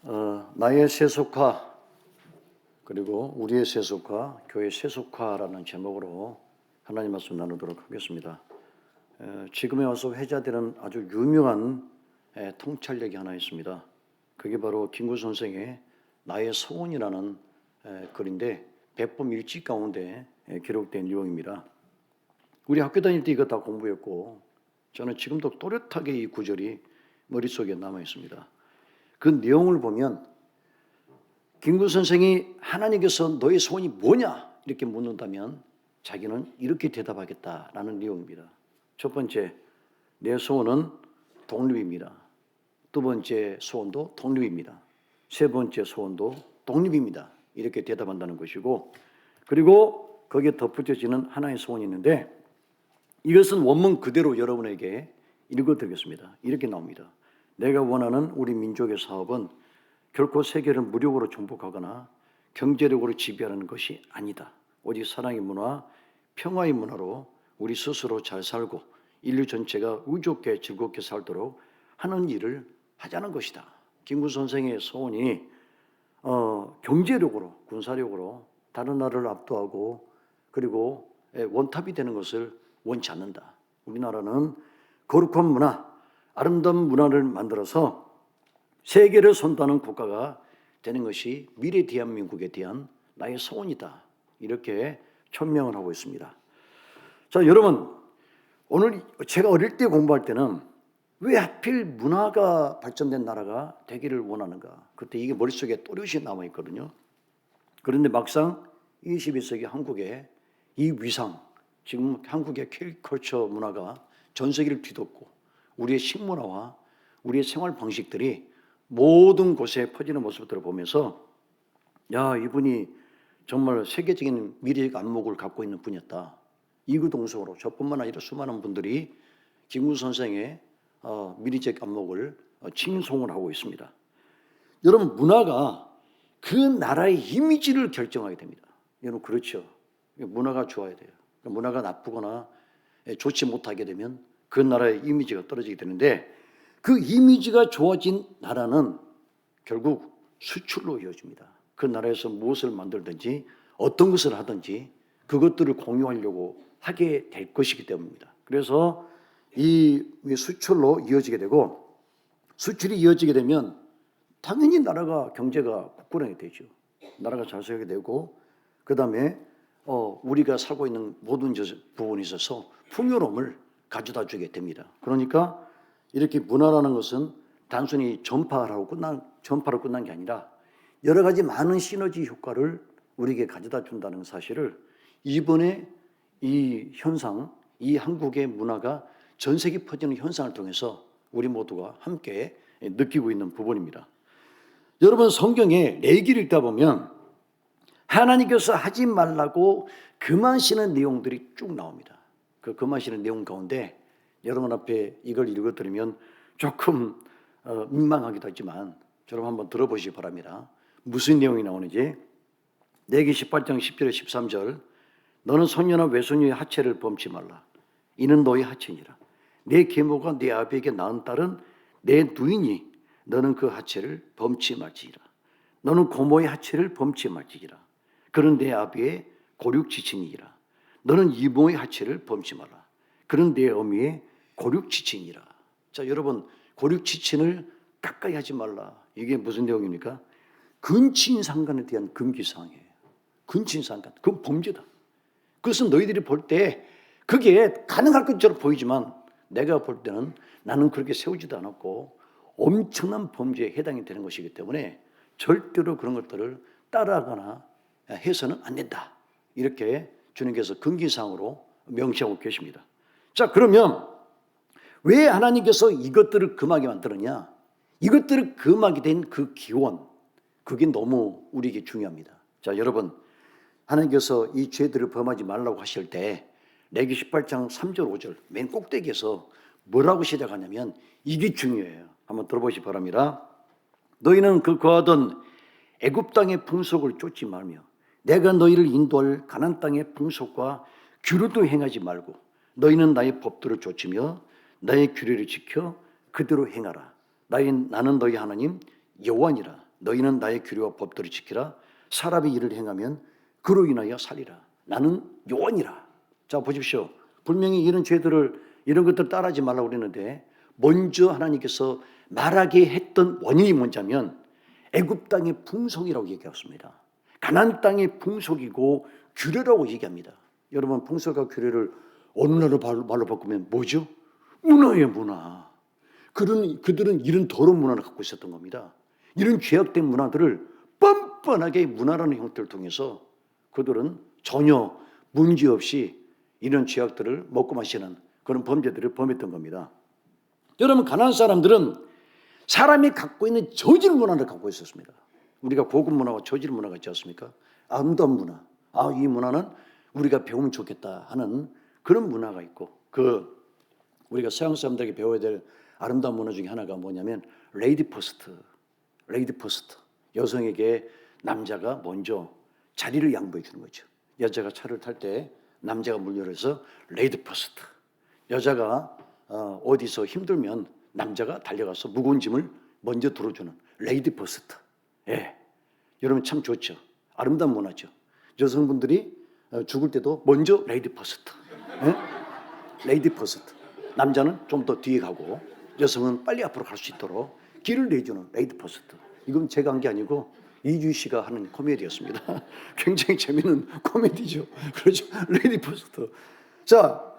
나의 세속화 그리고 우리의 세속화, 교회 세속화라는 제목으로 하나님 말씀 나누도록 하겠습니다. 지금에 와서 회자되는 아주 유명한 통찰력이 하나 있습니다. 그게 바로 김구 선생의 나의 소원이라는 글인데 백범 일지 가운데 기록된 내용입니다. 우리 학교 다닐 때 이거 다 공부했고 저는 지금도 또렷하게 이 구절이 머릿속에 남아 있습니다. 그 내용을 보면 김구 선생이 하나님께서 너의 소원이 뭐냐 이렇게 묻는다면 자기는 이렇게 대답하겠다라는 내용입니다. 첫 번째, 내 소원은 독립입니다. 두 번째 소원도 독립입니다. 세 번째 소원도 독립입니다. 이렇게 대답한다는 것이고, 그리고 거기에 덧붙여지는 하나의 소원이 있는데 이것은 원문 그대로 여러분에게 읽어드리겠습니다. 이렇게 나옵니다. 내가 원하는 우리 민족의 사업은 결코 세계를 무력으로 정복하거나 경제력으로 지배하는 것이 아니다. 오직 사랑의 문화, 평화의 문화로 우리 스스로 잘 살고 인류 전체가 의좋게 즐겁게 살도록 하는 일을 하자는 것이다. 김구 선생의 소원이 경제력으로, 군사력으로 다른 나라를 압도하고 그리고 원탑이 되는 것을 원치 않는다. 우리나라는 거룩한 문화, 아름다운 문화를 만들어서 세계를 선도하는 국가가 되는 것이 미래 대한민국에 대한 나의 소원이다. 이렇게 천명을 하고 있습니다. 자, 여러분, 오늘 제가 어릴 때 공부할 때는 왜 하필 문화가 발전된 나라가 되기를 원하는가? 그때 이게 머릿속에 또렷이 남아 있거든요. 그런데 막상 21세기 한국의 이 위상, 지금 한국의 컬처 문화가 전 세계를 뒤덮고 우리의 식문화와 우리의 생활 방식들이 모든 곳에 퍼지는 모습들을 보면서 야, 이분이 정말 세계적인 미래적 안목을 갖고 있는 분이었다. 이구동성으로 저뿐만 아니라 수많은 분들이 김구 선생의 미래적 안목을 칭송을 하고 있습니다. 여러분, 문화가 그 나라의 이미지를 결정하게 됩니다. 여러분, 그렇죠. 문화가 좋아야 돼요. 문화가 나쁘거나 좋지 못하게 되면 그 나라의 이미지가 떨어지게 되는데 그 이미지가 좋아진 나라는 결국 수출로 이어집니다. 그 나라에서 무엇을 만들든지 어떤 것을 하든지 그것들을 공유하려고 하게 될 것이기 때문입니다. 그래서 이 수출로 이어지게 되고 수출이 이어지게 되면 당연히 나라가 경제가 굳건하게 되죠. 나라가 잘 살게 되고 그 다음에 우리가 살고 있는 모든 부분에 있어서 풍요로움을 가져다 주게 됩니다. 그러니까 이렇게 문화라는 것은 단순히 전파로 끝난 게 아니라 여러 가지 많은 시너지 효과를 우리에게 가져다 준다는 사실을 이번에 이 현상, 이 한국의 문화가 전 세계 퍼지는 현상을 통해서 우리 모두가 함께 느끼고 있는 부분입니다. 여러분, 성경에 레위기를 읽다 보면 하나님께서 하지 말라고 금하시는 내용들이 쭉 나옵니다. 그 금하시는 내용 가운데 여러분 앞에 이걸 읽어드리면 조금 민망하기도 하지만 여러분 한번 들어보시기 바랍니다. 무슨 내용이 나오는지. 레위기 18장 10절에 13절 너는 손녀나 외손녀의 하체를 범치 말라. 이는 너의 하체니라. 내 계모가 내 아비에게 낳은 딸은 내 누이니 너는 그 하체를 범치 말지니라. 너는 고모의 하체를 범치 말지니라. 그는 내 아비의 고륙지친이라. 너는 이모의 하체를 범치 말라. 그는 내 어미의 고륙지친이라. 자, 여러분, 고륙지친을 가까이 하지 말라. 이게 무슨 내용입니까? 근친상간에 대한 금기사항이에요. 근친상간, 그건 범죄다. 그것은 너희들이 볼 때 그게 가능할 것처럼 보이지만 내가 볼 때는 나는 그렇게 세우지도 않았고 엄청난 범죄에 해당이 되는 것이기 때문에 절대로 그런 것들을 따라가거나 해서는 안 된다. 이렇게 주님께서 금기사항으로 명시하고 계십니다. 자, 그러면 왜 하나님께서 이것들을 금하게 만들었냐? 이것들을 금하게 된 그 기원, 그게 너무 우리에게 중요합니다. 자, 여러분, 하나님께서 이 죄들을 범하지 말라고 하실 때 레위기 18장 3절 5절 맨 꼭대기에서 뭐라고 시작하냐면 이게 중요해요. 한번 들어보시기 바랍니다. 너희는 그 거하던 애굽 땅의 풍속을 쫓지 말며 내가 너희를 인도할 가나안 땅의 풍속과 규례도 행하지 말고 너희는 나의 법도를 좇으며 나의 규례를 지켜 그대로 행하라. 나는 너희 하나님 여호와니라. 너희는 나의 규례와 법도를 지키라. 사람의 일을 행하면 그로 인하여 살리라. 나는 요원이라. 자, 보십시오. 분명히 이런 죄들을, 이런 것들 따라하지 말라고 그랬는데 먼저 하나님께서 말하게 했던 원인이 뭔냐면 애굽 땅의 풍속이라고 얘기했습니다. 가나안 땅의 풍속이고 규례라고 얘기합니다. 여러분, 풍속과 규례를 어느 날로 말로 바꾸면 뭐죠? 문화예요, 문화. 그들은 이런 더러운 문화를 갖고 있었던 겁니다. 이런 죄악된 문화들을 뻔뻔하게 문화라는 형태를 통해서 그들은 전혀 문제없이 이런 죄악들을 먹고 마시는 그런 범죄들을 범했던 겁니다. 여러분, 가나안 사람들은 사람이 갖고 있는 저질 문화를 갖고 있었습니다. 우리가 고급 문화와 저질 문화가 있지 않습니까? 아름다운 문화. 이 문화는 우리가 배우면 좋겠다 하는 그런 문화가 있고, 우리가 서양 사람들에게 배워야 될 아름다운 문화 중에 하나가 뭐냐면 레이디 퍼스트. 여성에게 남자가 먼저 자리를 양보해 주는 거죠. 여자가 차를 탈 때 남자가 문 열어서 레이디 퍼스트. 여자가 어디서 힘들면 남자가 달려가서 무거운 짐을 먼저 들어주는 레이디 퍼스트. 예, 여러분 참 좋죠. 아름다운 문화죠. 여성분들이 죽을 때도 먼저 레이디 퍼스트. 예? 레이디 퍼스트. 남자는 좀 더 뒤에 가고 여성은 빨리 앞으로 갈 수 있도록 길을 내주는 레이디 퍼스트. 이건 제가 한 게 아니고 이주희 씨가 하는 코미디였습니다. 굉장히 재미있는 코미디죠. 그렇죠. 레이디 퍼스트. 자,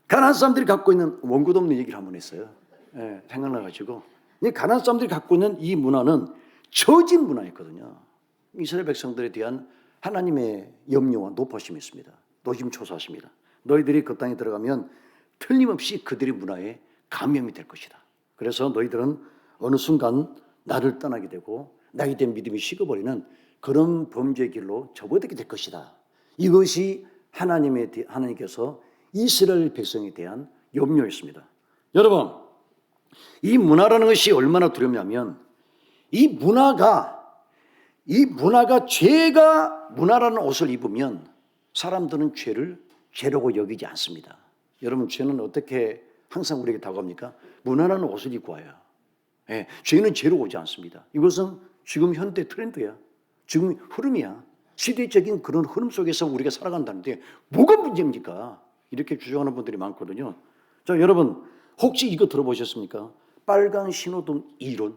가나안 사람들이 갖고 있는 원고도 없는 얘기를 한번 했어요. 예, 생각나가지고 이 가나안 사람들이 갖고 있는 이 문화는 저진 문화였거든요. 이스라엘 백성들에 대한 하나님의 염려와 노파심이 있습니다. 노심초사하십니다. 너희들이 그 땅에 들어가면 틀림없이 그들의 문화에 감염이 될 것이다. 그래서 너희들은 어느 순간 나를 떠나게 되고 나에 대한 믿음이 식어버리는 그런 범죄의 길로 접어들게 될 것이다. 이것이 하나님께서 이스라엘 백성에 대한 염려였습니다. 여러분, 이 문화라는 것이 얼마나 두렵냐면 이 문화가 죄가 문화라는 옷을 입으면 사람들은 죄를 죄라고 여기지 않습니다. 여러분, 죄는 어떻게 항상 우리에게 다가옵니까? 문화라는 옷을 입고 와요. 예, 죄는 죄로 오지 않습니다. 이것은 지금 현대 트렌드야. 지금 흐름이야. 시대적인 그런 흐름 속에서 우리가 살아간다는데 뭐가 문제입니까? 이렇게 주장하는 분들이 많거든요. 자, 여러분 혹시 이거 들어보셨습니까? 빨간 신호등 이론.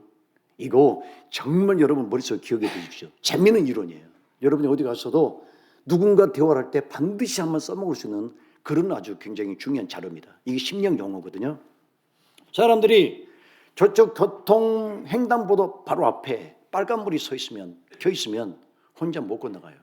이거 정말 여러분 머릿속에 기억해 두십시오. 재미있는 이론이에요. 여러분이 어디 가서도 누군가 대화를 할 때 반드시 한번 써먹을 수 있는 그런 아주 굉장히 중요한 자료입니다. 이게 심리학 용어거든요. 사람들이 저쪽 교통 횡단보도 바로 앞에 빨간불이 켜 있으면 혼자 못 건너가요.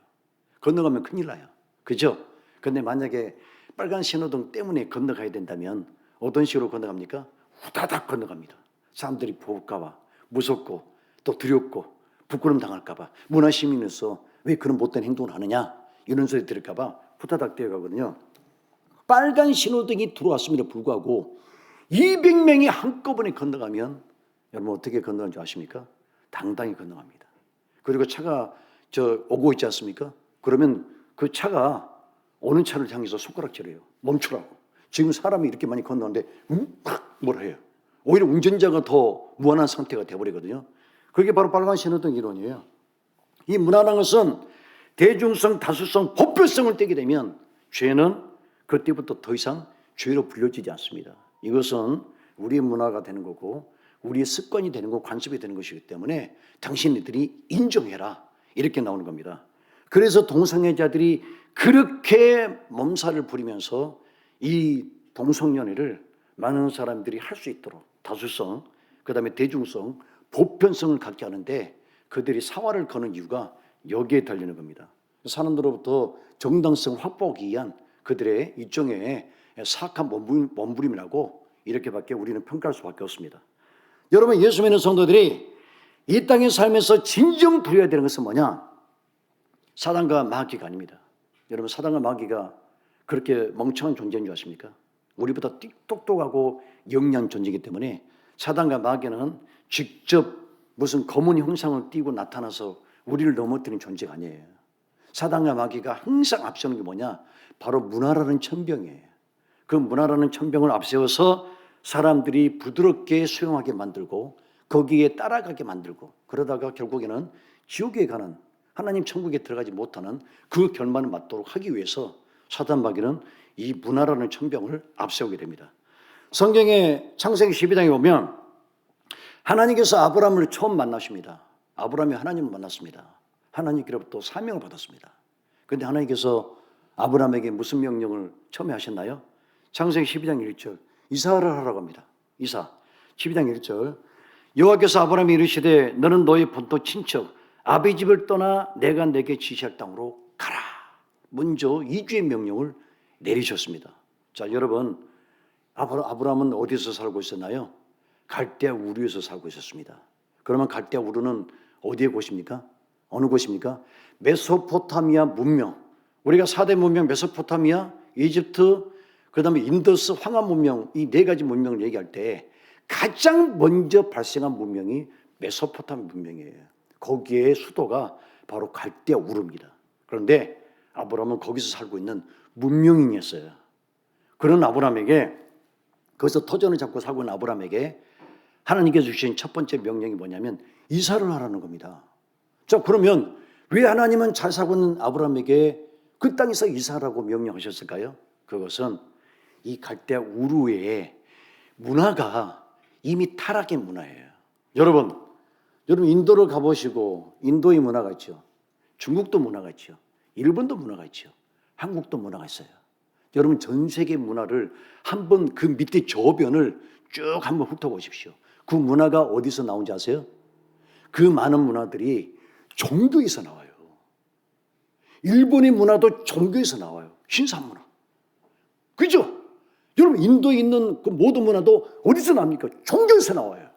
건너가면 큰일 나요. 그죠? 근데 만약에 빨간 신호등 때문에 건너가야 된다면 어떤 식으로 건너갑니까? 후다닥 건너갑니다. 사람들이 볼까 봐 무섭고 또 두렵고 부끄럼 당할까 봐 문화시민으로서 왜 그런 못된 행동을 하느냐 이런 소리 들을까 봐 후다닥 뛰어가거든요. 빨간 신호등이 들어왔음에도 불구하고 200명이 한꺼번에 건너가면 여러분 어떻게 건너가는 줄 아십니까? 당당히 건너갑니다. 그리고 차가 오고 있지 않습니까? 그러면 그 차가 오는 차를 향해서 손가락질해요. 멈추라고. 지금 사람이 이렇게 많이 건너는데 뭐라 해요. 오히려 운전자가 더 무한한 상태가 돼버리거든요. 그게 바로 빨간 신호등 이론이에요. 이 문화라는 것은 대중성, 다수성, 보편성을 떼게 되면 죄는 그때부터 더 이상 죄로 불려지지 않습니다. 이것은 우리의 문화가 되는 거고 우리의 습관이 되는 거고 관습이 되는 것이기 때문에 당신들이 인정해라 이렇게 나오는 겁니다. 그래서 동성애자들이 그렇게 몸살을 부리면서 이 동성연애를 많은 사람들이 할 수 있도록 다수성, 그 다음에 대중성, 보편성을 갖게 하는데 그들이 사활을 거는 이유가 여기에 달리는 겁니다. 사람들로부터 정당성 확보하기 위한 그들의 일종의 사악한 몸부림이라고 이렇게밖에 우리는 평가할 수밖에 없습니다. 여러분, 예수 믿는 성도들이 이 땅에 살면서 진정 두려워야 되는 것은 뭐냐? 사단과 마귀가 아닙니다. 여러분, 사단과 마귀가 그렇게 멍청한 존재인 줄 아십니까? 우리보다 똑똑하고 영리한 존재이기 때문에 사단과 마귀는 직접 무슨 검은 형상을 띠고 나타나서 우리를 넘어뜨리는 존재가 아니에요. 사단과 마귀가 항상 앞세우는 게 뭐냐? 바로 문화라는 천병이에요. 그 문화라는 천병을 앞세워서 사람들이 부드럽게 수용하게 만들고 거기에 따라가게 만들고 그러다가 결국에는 지옥에 가는 하나님 천국에 들어가지 못하는 그 결말을 맞도록 하기 위해서 사단 마귀는 이 문화라는 천병을 앞세우게 됩니다. 성경의 창세기 12장에 보면 하나님께서 아브라함을 처음 만나십니다. 아브라함이 하나님을 만났습니다. 하나님께로부터 사명을 받았습니다. 그런데 하나님께서 아브라함에게 무슨 명령을 처음에 하셨나요? 창세기 12장 1절 이사를 하라고 합니다. 이사 12장 1절 여호와께서 아브라함이 이르시되 너는 너의 본토 친척 아비 집을 떠나 내가 내게 지시할 땅으로 가라. 먼저 이주의 명령을 내리셨습니다. 자, 여러분 아브라함은 어디서 살고 있었나요? 갈대아 우르에서 살고 있었습니다. 그러면 갈대아 우르는 어디의 곳입니까? 어느 곳입니까? 메소포타미아 문명. 우리가 4대 문명 메소포타미아, 이집트, 그 다음에 인더스 황하 문명 이 네 가지 문명을 얘기할 때 가장 먼저 발생한 문명이 메소포타미아 문명이에요. 거기에 수도가 바로 갈대아 우르입니다. 그런데 아브라함은 거기서 살고 있는 문명인이었어요. 그런 아브라함에게 거기서 터전을 잡고 살고 있는 아브라함에게 하나님께서 주신 첫 번째 명령이 뭐냐면 이사를 하라는 겁니다. 자, 그러면 왜 하나님은 잘 살고 있는 아브라함에게 그 땅에서 이사하라고 명령하셨을까요? 그것은 이 갈대아 우르의 문화가 이미 타락의 문화예요. 여러분 인도를 가보시고 인도의 문화가 있죠. 중국도 문화가 있죠. 일본도 문화가 있죠. 한국도 문화가 있어요. 여러분 전 세계 문화를 한번 그 밑에 저변을 쭉 한번 훑어보십시오. 그 문화가 어디서 나온지 아세요? 그 많은 문화들이 종교에서 나와요. 일본의 문화도 종교에서 나와요. 신사문화. 그죠? 여러분 인도에 있는 그 모든 문화도 어디서 나옵니까? 종교에서 나와요.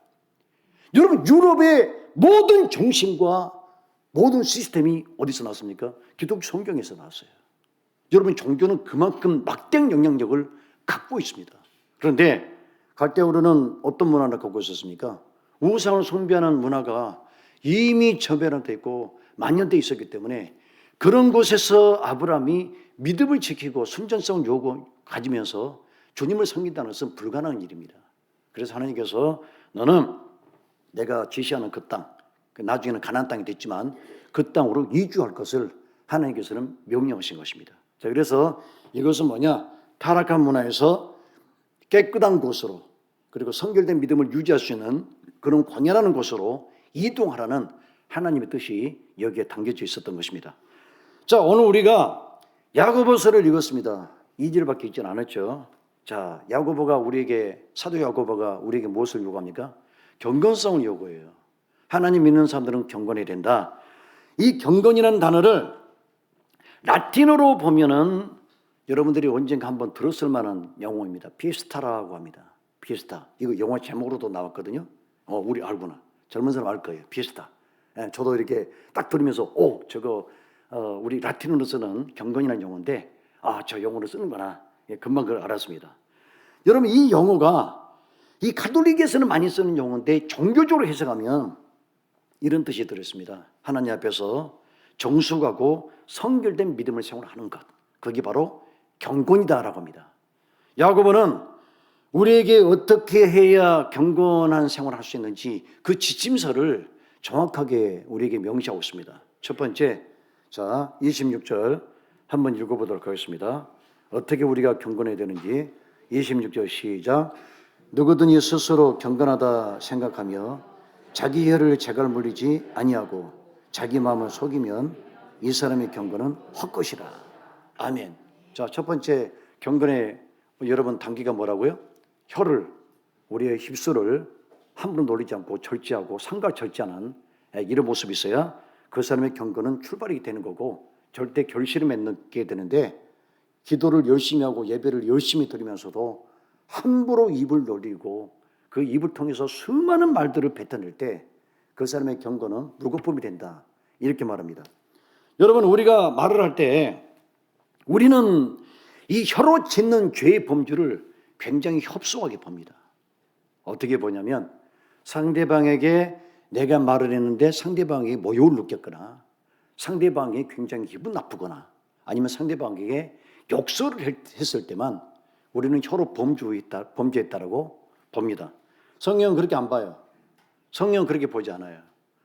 여러분 유럽의 모든 정신과 모든 시스템이 어디서 나왔습니까? 기독교 성경에서 나왔어요. 여러분 종교는 그만큼 막대한 영향력을 갖고 있습니다. 그런데 갈대아 우르는 어떤 문화를 갖고 있었습니까? 우상을 숭배하는 문화가 이미 저변화되어 있고 만연되어 있었기 때문에 그런 곳에서 아브라함이 믿음을 지키고 순전성을 가지면서 주님을 섬긴다는 것은 불가능한 일입니다. 그래서 하나님께서 너는 내가 지시하는 그 땅, 나중에는 가나안 땅이 됐지만 그 땅으로 이주할 것을 하나님께서는 명령하신 것입니다. 자, 그래서 이것은 뭐냐? 타락한 문화에서 깨끗한 곳으로 그리고 성결된 믿음을 유지할 수 있는 그런 광야라는 곳으로 이동하라는 하나님의 뜻이 여기에 담겨져 있었던 것입니다. 자, 오늘 우리가 야고보서를 읽었습니다. 2절밖에 읽지 않았죠. 자, 사도 야고보가 우리에게 무엇을 요구합니까? 경건성을 요구해요. 하나님 믿는 사람들은 경건해야 된다. 이 경건이라는 단어를 라틴어로 보면은 여러분들이 언젠가 한번 들었을 만한 영어입니다. 피에스타라고 합니다. 피에스타. 이거 영어 제목으로도 나왔거든요. 우리 알구나. 젊은 사람 알 거예요. 피에스타. 저도 이렇게 딱 들으면서 우리 라틴어로 쓰는 경건이라는 용어인데 저 영어로 쓰는구나. 금방 그걸 알았습니다. 여러분 이 영어가 이 가톨릭에서는 많이 쓰는 용어인데 종교적으로 해석하면 이런 뜻이 들었습니다. 하나님 앞에서 정숙하고 성결된 믿음을 생활하는 것. 그게 바로 경건이다라고 합니다. 야고보는 우리에게 어떻게 해야 경건한 생활을 할 수 있는지 그 지침서를 정확하게 우리에게 명시하고 있습니다. 첫 번째, 자 26절 한번 읽어보도록 하겠습니다. 어떻게 우리가 경건해야 되는지 26절 시작. 누구든지 스스로 경건하다 생각하며 자기 혀를 재갈 물리지 아니하고 자기 마음을 속이면 이 사람의 경건은 헛것이라. 아멘. 자, 첫 번째 경건의 여러분 단계가 뭐라고요? 우리의 입술을 함부로 놀리지 않고 절제하고 상갈 절제하는 이런 모습이 있어야 그 사람의 경건은 출발이 되는 거고 절대 결실을 맺게 되는데 기도를 열심히 하고 예배를 열심히 드리면서도 함부로 입을 놀리고 그 입을 통해서 수많은 말들을 뱉어낼 때 그 사람의 경건은 무거품이 된다. 이렇게 말합니다. 여러분 우리가 말을 할 때 우리는 이 혀로 짓는 죄의 범주를 굉장히 협소하게 봅니다. 어떻게 보냐면 상대방에게 내가 말을 했는데 상대방에게 모욕을 느꼈거나 상대방이 굉장히 기분 나쁘거나 아니면 상대방에게 욕설을 했을 때만 우리는 혀로 범죄했다라고 봅니다. 성경은 그렇게 안 봐요. 성경은 그렇게 보지 않아요.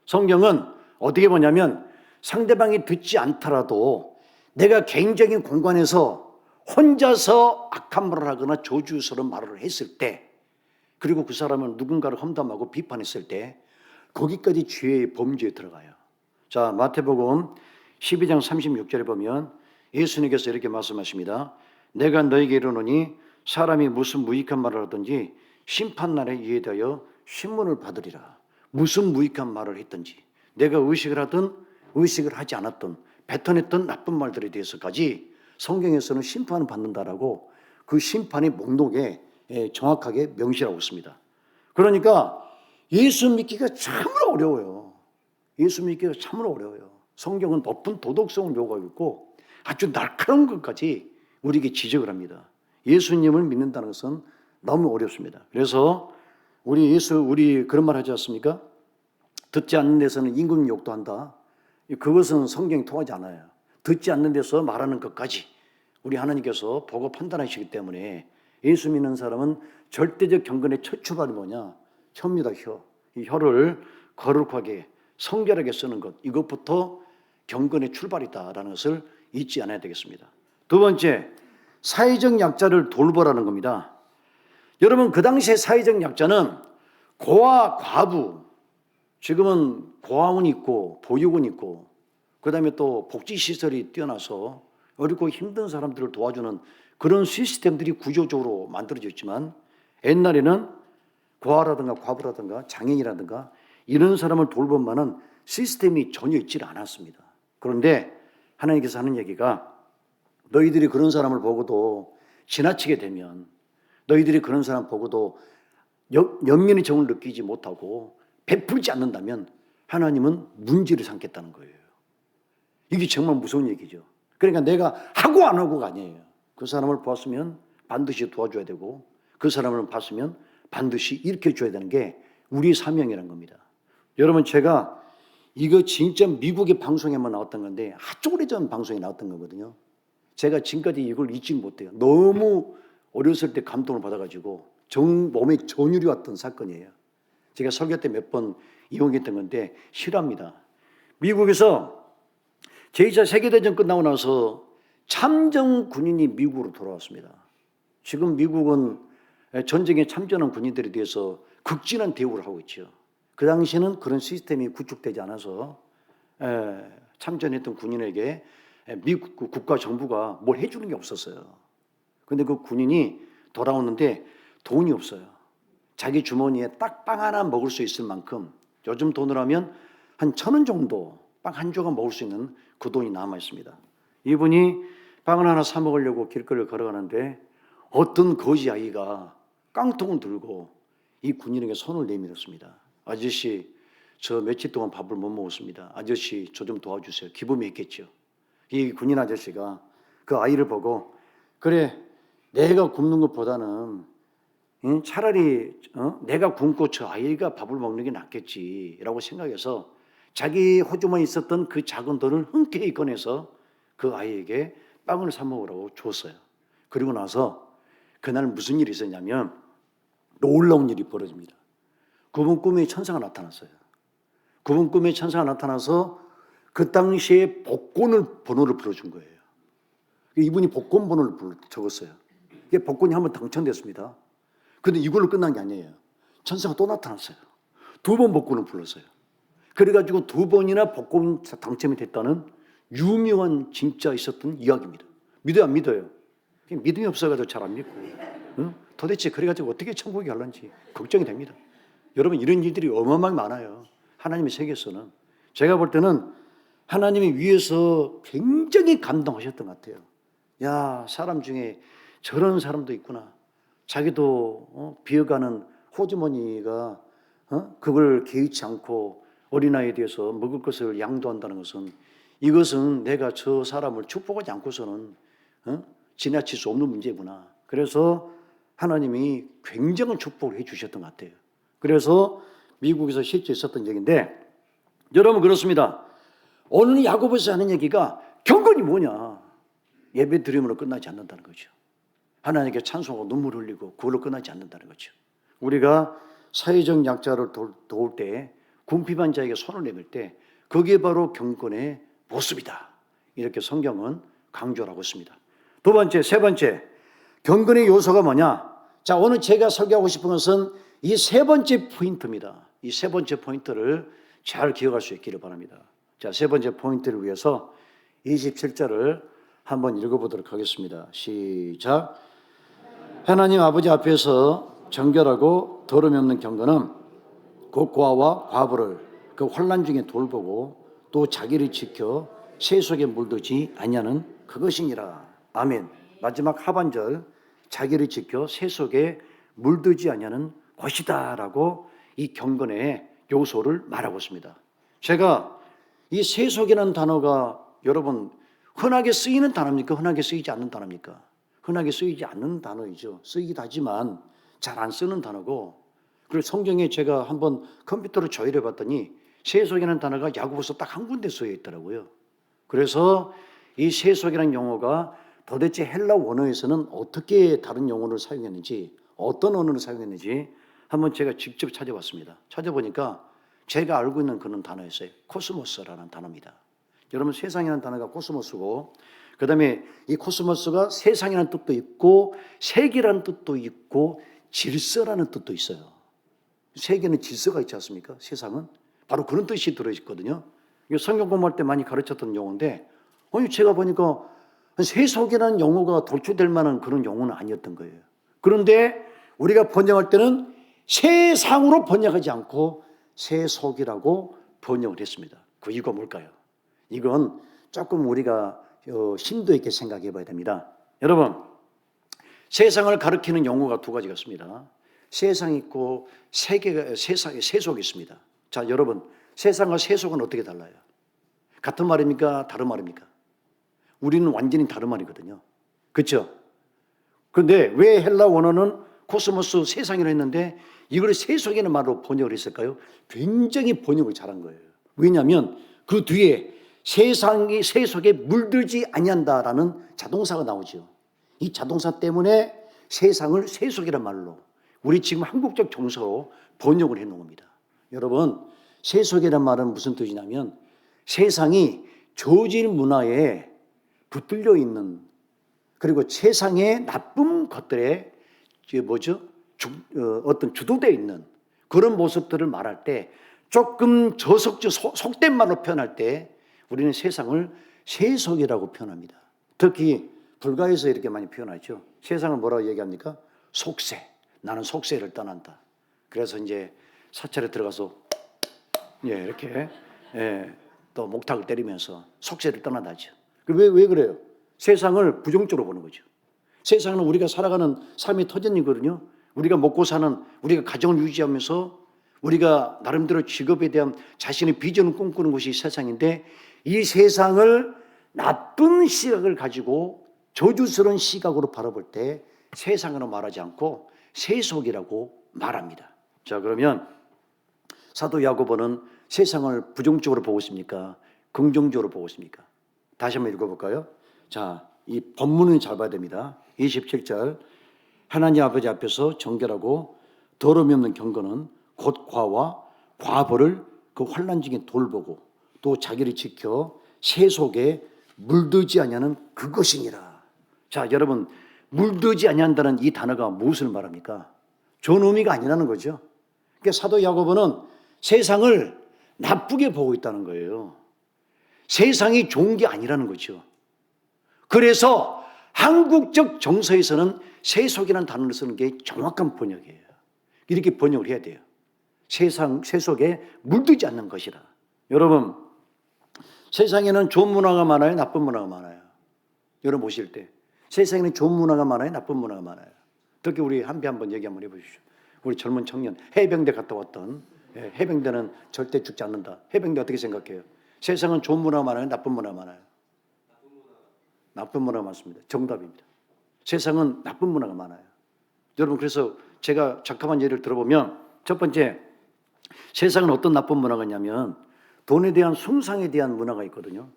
성경은 어떻게 보냐면 상대방이 듣지 않더라도 내가 개인적인 공간에서 혼자서 악한 말을 하거나 저주스러운 말을 했을 때, 그리고 그 사람은 누군가를 험담하고 비판했을 때 거기까지 죄의 범죄에 들어가요. 자, 마태복음 12장 36절에 보면 예수님께서 이렇게 말씀하십니다. 내가 너에게 이르노니 사람이 무슨 무익한 말을 하든지 심판날에 이에 대하여 신문을 받으리라. 무슨 무익한 말을 했든지, 내가 의식을 하든 의식을 하지 않았든 뱉어냈던 나쁜 말들에 대해서까지 성경에서는 심판을 받는다라고 그 심판의 목록에 정확하게 명시하고 있습니다. 그러니까 예수 믿기가 참으로 어려워요. 예수 믿기가 참으로 어려워요. 성경은 높은 도덕성을 요구하고 있고 아주 날카로운 것까지 우리에게 지적을 합니다. 예수님을 믿는다는 것은 너무 어렵습니다. 그래서 우리 그런 말 하지 않습니까? 듣지 않는 데서는 임금욕도 한다. 그것은 성경이 통하지 않아요. 듣지 않는 데서 말하는 것까지 우리 하나님께서 보고 판단하시기 때문에 예수 믿는 사람은 절대적 경건의 첫 출발이 뭐냐? 혀입니다. 혀. 이 혀를 거룩하게 성결하게 쓰는 것, 이것부터 경건의 출발이다라는 것을 잊지 않아야 되겠습니다. 두 번째, 사회적 약자를 돌보라는 겁니다. 여러분, 그 당시에 사회적 약자는 고아, 과부, 지금은 고아원 있고 보육원 있고 그 다음에 또 복지시설이 뛰어나서 어렵고 힘든 사람들을 도와주는 그런 시스템들이 구조적으로 만들어져 있지만, 옛날에는 고아라든가 과부라든가 장애인이라든가 이런 사람을 돌볼 만한 시스템이 전혀 있지 않았습니다. 그런데 하나님께서 하는 얘기가, 너희들이 그런 사람을 보고도 지나치게 되면, 너희들이 그런 사람 보고도 연민의 정을 느끼지 못하고 베풀지 않는다면 하나님은 문제를 삼겠다는 거예요. 이게 정말 무서운 얘기죠. 그러니까 내가 하고 안 하고가 아니에요. 그 사람을 보았으면 반드시 도와줘야 되고 그 사람을 봤으면 반드시 일으켜줘야 되는 게 우리의 사명이라는 겁니다. 여러분, 제가 이거 진짜 미국의 방송에만 나왔던 건데 아주 오래전 방송에 나왔던 거거든요. 제가 지금까지 이걸 잊지 못해요. 너무 어렸을 때 감동을 받아가지고 몸에 전율이 왔던 사건이에요. 제가 설교 때 몇 번 이용했던 건데 실화입니다. 미국에서 제2차 세계대전 끝나고 나서 참전 군인이 미국으로 돌아왔습니다. 지금 미국은 전쟁에 참전한 군인들에 대해서 극진한 대우를 하고 있죠. 그 당시에는 그런 시스템이 구축되지 않아서 참전했던 군인에게 미국 국가 정부가 뭘 해주는 게 없었어요. 그런데 그 군인이 돌아오는데 돈이 없어요. 자기 주머니에 딱 빵 하나 먹을 수 있을 만큼, 요즘 돈으로 하면 한 1,000원 정도 빵 한 조각 먹을 수 있는 그 돈이 남아 있습니다. 이분이 빵을 하나 사 먹으려고 길거리를 걸어가는데 어떤 거지 아이가 깡통을 들고 이 군인에게 손을 내밀었습니다. 아저씨, 저 며칠 동안 밥을 못 먹었습니다. 아저씨, 저 좀 도와주세요. 기분이 있겠죠. 이 군인 아저씨가 그 아이를 보고, 그래, 내가 굶는 것보다는 차라리 내가 굶고 저 아이가 밥을 먹는 게 낫겠지라고 생각해서 자기 호주머니에 있었던 그 작은 돈을 흔쾌히 꺼내서 그 아이에게 빵을 사 먹으라고 줬어요. 그리고 나서 그날 무슨 일이 있었냐면 놀라운 일이 벌어집니다. 그분 꿈에 천사가 나타났어요. 그분 꿈에 천사가 나타나서 그 당시에 복권 번호를 불러준 거예요. 이분이 복권 번호를 적었어요. 이게 복권이 한번 당첨됐습니다. 그런데 이걸로 끝난 게 아니에요. 천사가 또 나타났어요. 2번 복권을 불렀어요. 그래가지고 2번이나 복권 당첨이 됐다는 유명한 진짜 있었던 이야기입니다. 믿어요, 안 믿어요? 믿음이 없어가지고 잘 안 믿고, 도대체 그래가지고 어떻게 천국에 갈런지 걱정이 됩니다. 여러분, 이런 일들이 어마어마하게 많아요. 하나님의 세계에서는. 제가 볼 때는 하나님이 위에서 굉장히 감동하셨던 것 같아요. 야, 사람 중에 저런 사람도 있구나. 자기도 비어가는 호주머니가 그걸 개의치 않고 어린아이에 대해서 먹을 것을 양도한다는 것은, 이것은 내가 저 사람을 축복하지 않고서는 지나칠 수 없는 문제구나. 그래서 하나님이 굉장한 축복을 해주셨던 것 같아요. 그래서 미국에서 실제 있었던 얘기인데, 여러분 그렇습니다. 오늘 야고보서 하는 얘기가 경건이 뭐냐? 예배 드림으로 끝나지 않는다는 거죠. 하나님께 찬송하고 눈물 흘리고 그걸로 끝나지 않는다는 거죠. 우리가 사회적 약자를 도울 때, 궁핍한 자에게 손을 내밀 때, 그게 바로 경건의 모습이다. 이렇게 성경은 강조를 하고 있습니다. 두 번째, 세 번째, 경건의 요소가 뭐냐? 자, 오늘 제가 설교하고 싶은 것은 이 세 번째 포인트입니다. 이 세 번째 포인트를 잘 기억할 수 있기를 바랍니다. 자, 세 번째 포인트를 위해서 27절을 한번 읽어보도록 하겠습니다. 시작. 하나님 아버지 앞에서 정결하고 더러움이 없는 경건은 곧 고아와 과부를 그 환난 중에 돌보고 또 자기를 지켜 새 속에 물들지 아니하는 그것이니라. 아멘. 마지막 하반절, 자기를 지켜 새 속에 물들지 아니하는 것이다 라고 이 경건의 요소를 말하고 있습니다. 제가 이 새 속이라는 단어가 여러분 흔하게 쓰이는 단어입니까? 흔하게 쓰이지 않는 단어입니까? 흔하게 쓰이지 않는 단어이죠. 쓰이기도 하지만 잘 안 쓰는 단어고, 그리고 성경에 제가 한번 컴퓨터로 조회해 봤더니 세속이라는 단어가 야고보서 딱 한 군데 쓰여 있더라고요. 그래서 이 세속이라는 용어가 도대체 헬라 원어에서는 어떻게 다른 용어를 사용했는지, 어떤 언어를 사용했는지 한번 제가 직접 찾아봤습니다. 찾아보니까 제가 알고 있는 그런 단어였어요. 코스모스라는 단어입니다. 여러분, 세상이라는 단어가 코스모스고, 그 다음에 이 코스모스가 세상이라는 뜻도 있고 세계라는 뜻도 있고 질서라는 뜻도 있어요. 세계는 질서가 있지 않습니까? 세상은 바로 그런 뜻이 들어있거든요. 성경 공부할 때 많이 가르쳤던 용어인데, 제가 보니까 세속이라는 용어가 돌출될 만한 그런 용어는 아니었던 거예요. 그런데 우리가 번역할 때는 세상으로 번역하지 않고 세속이라고 번역을 했습니다. 그 이유가 뭘까요? 이건 조금 우리가 심도 있게 생각해 봐야 됩니다. 여러분, 세상을 가리키는 용어가 두 가지가 있습니다. 세상이 있고 세속이 있습니다. 자, 여러분, 세상과 세속은 어떻게 달라요? 같은 말입니까? 다른 말입니까? 우리는 완전히 다른 말이거든요. 그렇죠? 그런데 왜 헬라 원어는 코스모스 세상이라 했는데 이걸 세속이라는 말로 번역을 했을까요? 굉장히 번역을 잘한 거예요. 왜냐하면 그 뒤에 세상이 세속에 물들지 아니한다라는 자동사가 나오죠. 이 자동사 때문에 세상을 세속이란 말로 우리 지금 한국적 정서로 번역을 해놓은 겁니다. 여러분, 세속이란 말은 무슨 뜻이냐면 세상이 저질 문화에 붙들려 있는, 그리고 세상의 나쁜 것들에 어떤 주도되어 있는 그런 모습들을 말할 때, 조금 속된 말로 표현할 때 우리는 세상을 세속이라고 표현합니다. 특히 불가에서 이렇게 많이 표현하죠. 세상을 뭐라고 얘기합니까? 속세. 나는 속세를 떠난다. 그래서 이제 사찰에 들어가서 이렇게 또 목탁을 때리면서 속세를 떠난다죠. 왜 그래요? 세상을 부정적으로 보는 거죠. 세상은 우리가 살아가는 삶의 터전이거든요. 우리가 먹고 사는, 우리가 가정을 유지하면서 우리가 나름대로 직업에 대한 자신의 비전을 꿈꾸는 것이 세상인데, 이 세상을 나쁜 시각을 가지고 저주스러운 시각으로 바라볼 때 세상으로 말하지 않고 세속이라고 말합니다. 자, 그러면 사도 야고보는 세상을 부정적으로 보고 있습니까? 긍정적으로 보고 있습니까? 다시 한번 읽어볼까요? 자, 이 본문을 잘 봐야 됩니다. 27절, 하나님 아버지 앞에서 정결하고 더러움이 없는 경건은 곧 과와 과부를 그 환난 중에 돌보고 또 자기를 지켜 세속에 물들지 아니하는 그것이니라. 자, 여러분, 물들지 아니한다는 이 단어가 무엇을 말합니까? 좋은 의미가 아니라는 거죠. 그러니까 사도 야고보는 세상을 나쁘게 보고 있다는 거예요. 세상이 좋은 게 아니라는 거죠. 그래서 한국적 정서에서는 세속이라는 단어를 쓰는 게 정확한 번역이에요. 이렇게 번역을 해야 돼요. 세속에 물들지 않는 것이라. 여러분, 세상에는 좋은 문화가 많아요? 나쁜 문화가 많아요? 여러분 보실 때 세상에는 좋은 문화가 많아요? 나쁜 문화가 많아요? 특히 우리 한비 한번 얘기 한번 해보시죠. 우리 젊은 청년, 해병대 갔다 왔던, 해병대는 절대 죽지 않는다. 해병대 어떻게 생각해요? 세상은 좋은 문화가 많아요? 나쁜 문화가 많아요? 나쁜 문화가 많습니다. 정답입니다. 세상은 나쁜 문화가 많아요. 여러분, 그래서 제가 적합한 예를 들어보면, 첫 번째, 세상은 어떤 나쁜 문화가 있냐면 돈에 대한 숭상에 대한 문화가 있거든요.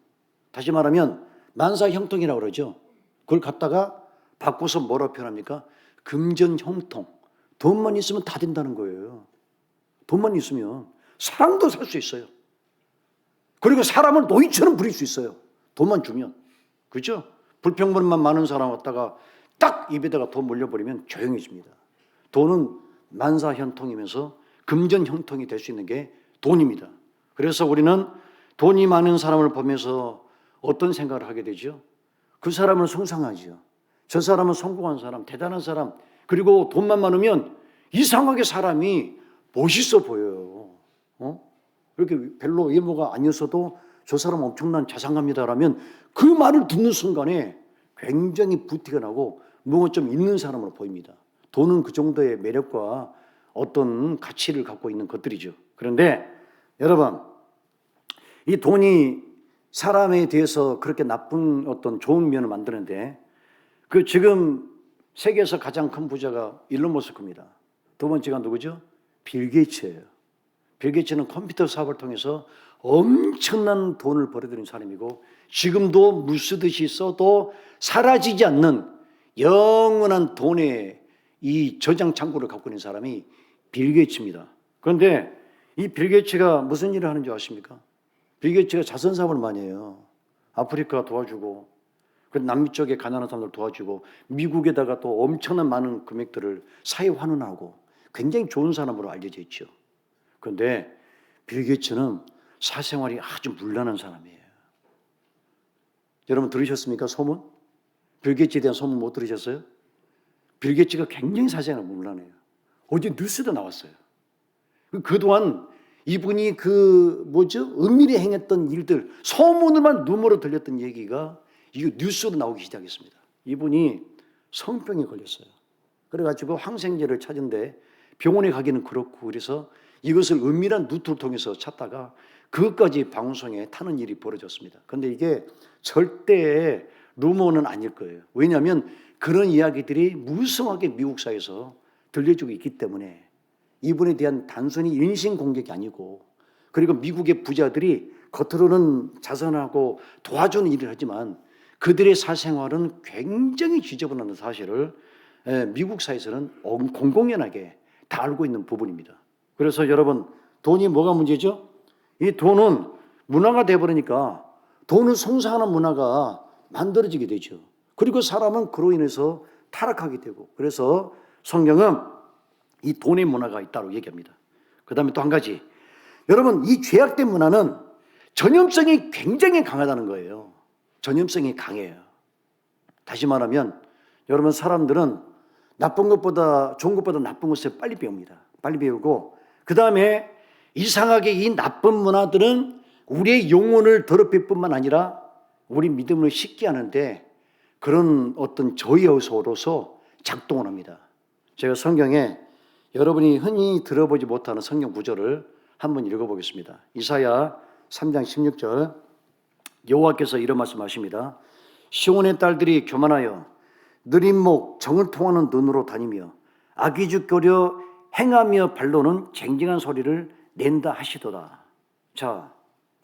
다시 말하면 만사형통이라고 그러죠. 그걸 갖다가 바꿔서 뭐라고 표현합니까? 금전형통. 돈만 있으면 다 된다는 거예요. 돈만 있으면 사랑도 살 수 있어요. 그리고 사람을 노인처럼 부릴 수 있어요. 돈만 주면. 그렇죠? 불평불만 많은 사람 왔다가 딱 입에다가 돈 몰려버리면 조용해집니다. 돈은 만사형통이면서 금전형통이 될 수 있는 게 돈입니다. 그래서 우리는 돈이 많은 사람을 보면서 어떤 생각을 하게 되죠? 그 사람을 숭상하죠. 저 사람은 성공한 사람, 대단한 사람, 그리고 돈만 많으면 이상하게 사람이 멋있어 보여요. 이렇게 별로 외모가 아니었어도 저 사람 엄청난 자상합니다라면 그 말을 듣는 순간에 굉장히 부티가 나고 뭔가 좀 있는 사람으로 보입니다. 돈은 그 정도의 매력과 어떤 가치를 갖고 있는 것들이죠. 그런데 여러분, 이 돈이 사람에 대해서 그렇게 나쁜 어떤 좋은 면을 만드는데 그 지금 세계에서 가장 큰 부자가 일론 머스크입니다. 두 번째가 누구죠? 빌 게이츠예요. 빌 게이츠는 컴퓨터 사업을 통해서 엄청난 돈을 벌어들인 사람이고 지금도 물 쓰듯이 써도 사라지지 않는 영원한 돈의 이 저장 창고를 갖고 있는 사람이 빌 게이츠입니다. 그런데 이 빌 게이츠가 무슨 일을 하는지 아십니까? 빌 게이츠가 자선 사업을 많이 해요. 아프리카 도와주고 그 남미 쪽에 가난한 사람들 도와주고 미국에다가 또 엄청난 많은 금액들을 사회 환원하고 굉장히 좋은 사람으로 알려져 있죠. 그런데 빌 게이츠는 사생활이 아주 문란한 사람이에요. 여러분 들으셨습니까? 소문? 빌 게이츠에 대한 소문 못 들으셨어요? 빌 게이츠가 굉장히 사생활이 문란해요. 어제 뉴스도 나왔어요. 그동안 이분이 은밀히 행했던 일들, 소문으로만 눈으로 들렸던 얘기가 이게 뉴스로 나오기 시작했습니다. 이분이 성병에 걸렸어요. 그래가지고 항생제를 찾은데 병원에 가기는 그렇고 그래서 이것을 은밀한 루트를 통해서 찾다가 그것까지 방송에 타는 일이 벌어졌습니다. 그런데 이게 절대 루머는 아닐 거예요. 왜냐하면 그런 이야기들이 무성하게 미국 사회에서 들려주고 있기 때문에 이분에 대한 단순히 인신공격이 아니고 그리고 미국의 부자들이 겉으로는 자선하고 도와주는 일을 하지만 그들의 사생활은 굉장히 지저분한 사실을 미국 사회에서는 공공연하게 다 알고 있는 부분입니다. 그래서 여러분 돈이 뭐가 문제죠? 이 돈은 문화가 되어버리니까 돈을 숭상하는 문화가 만들어지게 되죠. 그리고 사람은 그로 인해서 타락하게 되고 그래서 성경은 이 돈의 문화가 있다고 얘기합니다. 그 다음에 또 한 가지 여러분 이 죄악된 문화는 전염성이 굉장히 강하다는 거예요. 전염성이 강해요. 다시 말하면 여러분 사람들은 나쁜 것보다 좋은 것보다 나쁜 것을 빨리 배웁니다. 빨리 배우고 그 다음에 이상하게 이 나쁜 문화들은 우리의 영혼을 더럽힐 뿐만 아니라 우리 믿음을 식게 하는데 그런 어떤 저해요소로서 작동을 합니다. 제가 성경에 여러분이 흔히 들어보지 못하는 성경 구절을 한번 읽어보겠습니다. 이사야 3장 16절 여호와께서 이런 말씀하십니다. 시온의 딸들이 교만하여 느린 목 정을 통하는 눈으로 다니며 악의죽거려 행하며 발로는 쟁쟁한 소리를 낸다 하시도다. 자,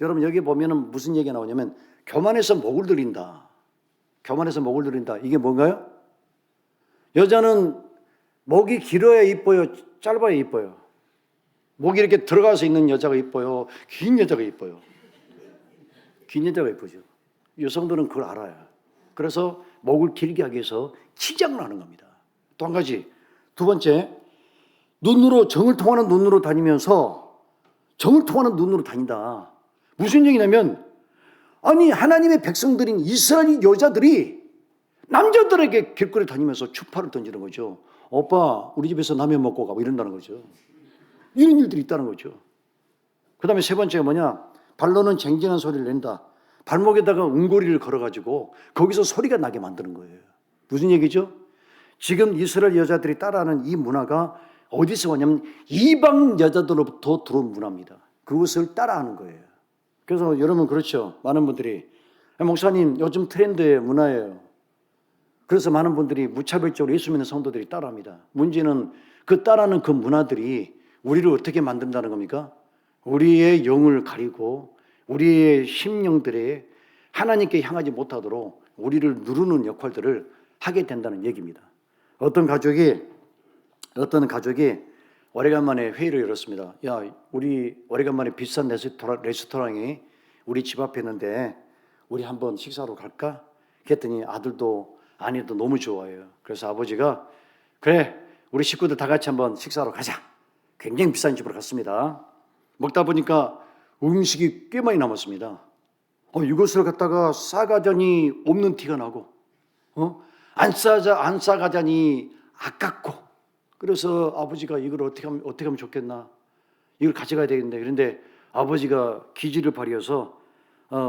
여러분 여기 보면은 무슨 얘기가 나오냐면 교만해서 목을 들인다. 교만해서 목을 들인다. 이게 뭔가요? 여자는 목이 길어야 이뻐요? 짧아야 이뻐요? 목이 이렇게 들어가서 있는 여자가 이뻐요? 긴 여자가 이뻐요? 긴 여자가 이쁘죠. 여성들은 그걸 알아요. 그래서 목을 길게 하기 위해서 치장을 하는 겁니다. 또 한 가지, 두 번째, 정을 통하는 눈으로 다니면서 정을 통하는 눈으로 다닌다. 무슨 얘기냐면 아니 하나님의 백성들인 이스라엘 여자들이 남자들에게 길거리 다니면서 추파를 던지는 거죠. 오빠 우리 집에서 라면 먹고 가고 이런다는 거죠. 이런 일들이 있다는 거죠. 그 다음에 세 번째가 뭐냐, 발로는 쟁쟁한 소리를 낸다. 발목에다가 은고리를 걸어가지고 거기서 소리가 나게 만드는 거예요. 무슨 얘기죠? 지금 이스라엘 여자들이 따라하는 이 문화가 어디서 오냐면 이방 여자들로부터 들어온 문화입니다. 그것을 따라하는 거예요. 그래서 여러분 그렇죠. 많은 분들이 목사님 요즘 트렌드의 문화예요. 그래서 많은 분들이 무차별적으로 예수 믿는 성도들이 따라합니다. 문제는 그 따라하는 그 문화들이 우리를 어떻게 만든다는 겁니까? 우리의 영을 가리고 우리의 심령들에 하나님께 향하지 못하도록 우리를 누르는 역할들을 하게 된다는 얘기입니다. 어떤 가족이 오래간만에 회의를 열었습니다. 야, 우리 오래간만에 비싼 레스토랑이 우리 집 앞에 있는데 우리 한번 식사로 갈까? 그랬더니 아들도 아내도 너무 좋아해요. 그래서 아버지가 그래, 우리 식구들 다 같이 한번 식사로 가자. 굉장히 비싼 집으로 갔습니다. 먹다 보니까 음식이 꽤 많이 남았습니다. 이것을 갖다가 싸가자니 없는 티가 나고, 안 싸가자니 아깝고, 그래서 아버지가 이걸 어떻게 하면 좋겠나? 이걸 가져가야 되겠는데, 그런데 아버지가 기지를 발휘해서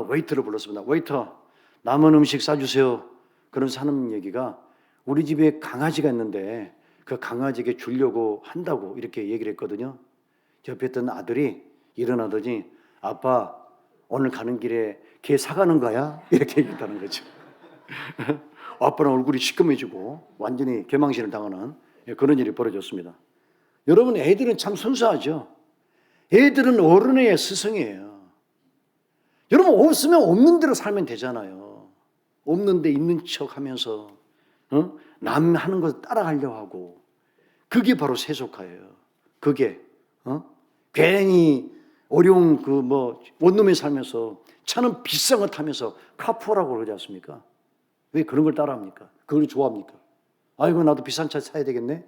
웨이터를 불렀습니다. 웨이터, 남은 음식 싸주세요. 그러면서 하는 얘기가 우리 집에 강아지가 있는데 그 강아지에게 주려고 한다고 이렇게 얘기를 했거든요. 옆에 있던 아들이 일어나더니 아빠 오늘 가는 길에 개 사가는 거야? 이렇게 얘기했다는 거죠. 아빠는 얼굴이 시커매지고 완전히 개망신을 당하는 그런 일이 벌어졌습니다. 여러분, 애들은 참 순수하죠. 애들은 어른의 스승이에요. 여러분, 없으면 없는 대로 살면 되잖아요. 없는데 있는 척 하면서 남 하는 거 따라가려고 하고, 그게 바로 세속화예요. 그게 괜히 어려운 원룸에 살면서 차는 비싼 거 타면서 카푸어라고 그러지 않습니까? 왜 그런 걸 따라합니까? 그걸 좋아합니까? 아이고, 나도 비싼 차 사야 되겠네.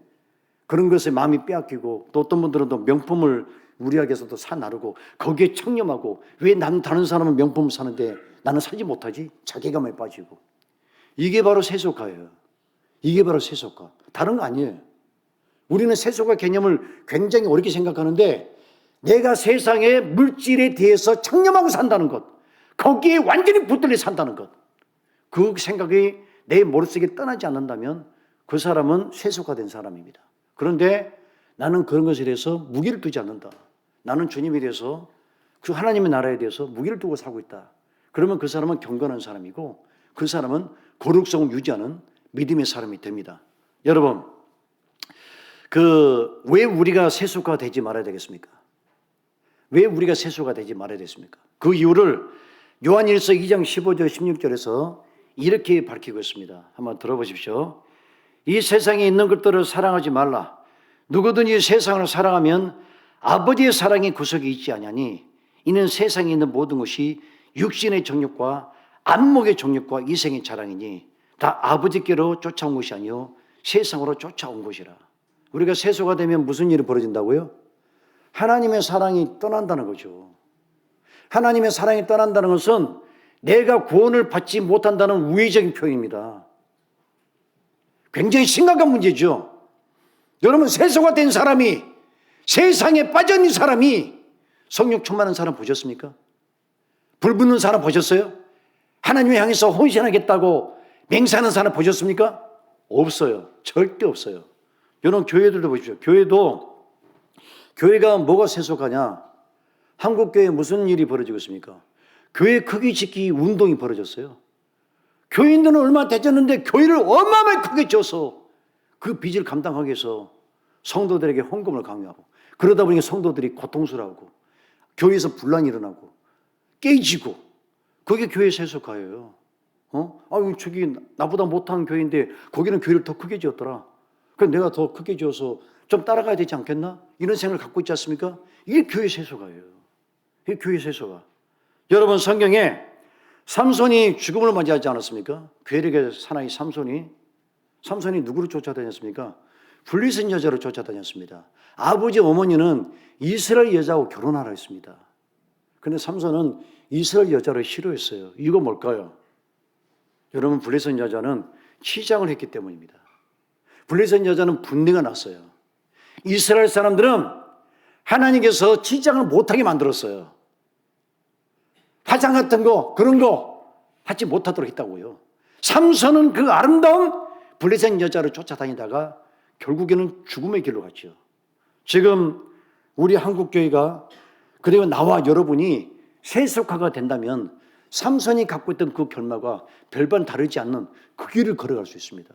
그런 것에 마음이 빼앗기고, 또 어떤 분들은 또 명품을 우리에게서도 사 나르고 거기에 청렴하고, 왜 다른 사람은 명품을 사는데 나는 사지 못하지? 자괴감에 빠지고. 이게 바로 세속화예요. 이게 바로 세속화. 다른 거 아니에요. 우리는 세속화 개념을 굉장히 어렵게 생각하는데, 내가 세상의 물질에 대해서 청렴하고 산다는 것, 거기에 완전히 붙들려 산다는 것, 그 생각이 내 머릿속에 떠나지 않는다면 그 사람은 세속화된 사람입니다. 그런데 나는 그런 것에 대해서 무기를 두지 않는다. 나는 주님에 대해서, 그 하나님의 나라에 대해서 무기를 두고 살고 있다. 그러면 그 사람은 경건한 사람이고, 그 사람은 거룩성을 유지하는 믿음의 사람이 됩니다. 여러분, 왜 우리가 세속화 되지 말아야 되겠습니까? 왜 우리가 세속화 되지 말아야 되겠습니까? 그 이유를 요한일서 2장 15절 16절에서 이렇게 밝히고 있습니다. 한번 들어보십시오. 이 세상에 있는 것들을 사랑하지 말라. 누구든지 세상을 사랑하면 아버지의 사랑이 구석에 있지 아니하니, 이는 세상에 있는 모든 것이 육신의 정욕과 안목의 정욕과 이생의 자랑이니 다 아버지께로 쫓아온 것이 아니요 세상으로 쫓아온 것이라. 우리가 세속화 되면 무슨 일이 벌어진다고요? 하나님의 사랑이 떠난다는 거죠. 하나님의 사랑이 떠난다는 것은 내가 구원을 받지 못한다는 우회적인 표현입니다. 굉장히 심각한 문제죠. 여러분, 세속화된 사람이, 세상에 빠져있는 사람이 성욕 충만한 사람 보셨습니까? 불 붙는 사람 보셨어요? 하나님을 향해서 헌신하겠다고 맹세하는 사람 보셨습니까? 없어요. 절대 없어요. 여러분, 교회들도 보십시오. 교회가 뭐가 세속하냐? 한국교회에 무슨 일이 벌어지고 있습니까? 교회 크기 짓기 운동이 벌어졌어요. 교인들은 얼마 되졌는데 교회를 어마어마하게 크게 져서 그 빚을 감당하기 위해서 성도들에게 헌금을 강요하고, 그러다 보니까 성도들이 고통스러워하고 교회에서 분란이 일어나고 깨지고, 그게 교회 세속화예요. 저기 나보다 못한 교회인데 거기는 교회를 더 크게 지었더라. 그럼 내가 더 크게 지어서 좀 따라가야 되지 않겠나? 이런 생각을 갖고 있지 않습니까? 이게 교회 세속화예요. 이게 교회 세속화. 여러분, 성경에 삼손이 죽음을 맞이하지 않았습니까? 괴력의 사나이 삼손이 누구를 쫓아다녔습니까? 블리슨 여자를 쫓아다녔습니다. 아버지 어머니는 이스라엘 여자하고 결혼하라 했습니다. 그런데 삼손은 이스라엘 여자를 싫어했어요. 이거 뭘까요? 여러분, 블리슨 여자는 치장을 했기 때문입니다. 블리슨 여자는 분리가 났어요. 이스라엘 사람들은 하나님께서 치장을 못하게 만들었어요. 화장 같은 거, 그런 거 하지 못하도록 했다고요. 삼손은 그 아름다운 블레셋 여자를 쫓아다니다가 결국에는 죽음의 길로 갔죠. 지금 우리 한국교회가, 그리고 나와 여러분이 세속화가 된다면 삼손이 갖고 있던 그 결말과 별반 다르지 않는 그 길을 걸어갈 수 있습니다.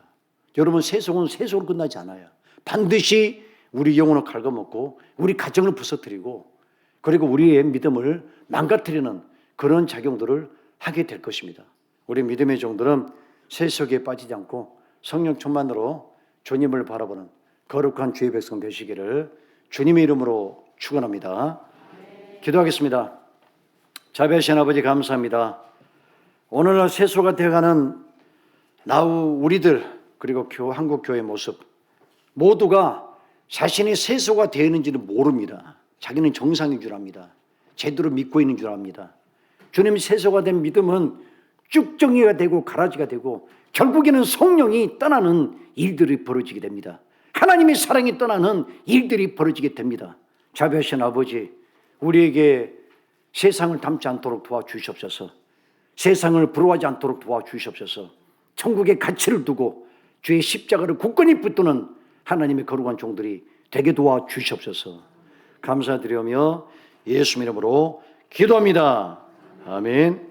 여러분, 세속은 세속으로 끝나지 않아요. 반드시 우리 영혼을 갉아먹고 우리 가정을 부서뜨리고, 그리고 우리의 믿음을 망가뜨리는 그런 작용들을 하게 될 것입니다. 우리 믿음의 종들은 세속에 빠지지 않고 성령 충만으로 주님을 바라보는 거룩한 주의 백성 되시기를 주님의 이름으로 축원합니다. 기도하겠습니다. 자비하신 아버지 감사합니다. 오늘날 세소가 되어가는 나우 우리들 그리고 한국 교회 모습 모두가 자신이 세소가 되었는지는 모릅니다. 자기는 정상인 줄 압니다. 제대로 믿고 있는 줄 압니다. 주님 세소가 된 믿음은 쭉 정리가 되고 가라지가 되고 결국에는 성령이 떠나는 일들이 벌어지게 됩니다. 하나님의 사랑이 떠나는 일들이 벌어지게 됩니다. 자비하신 아버지, 우리에게 세상을 닮지 않도록 도와주시옵소서. 세상을 부러워하지 않도록 도와주시옵소서. 천국의 가치를 두고 주의 십자가를 굳건히 붙드는 하나님의 거룩한 종들이 되게 도와주시옵소서. 감사드리며 예수 이름으로 기도합니다. 아멘.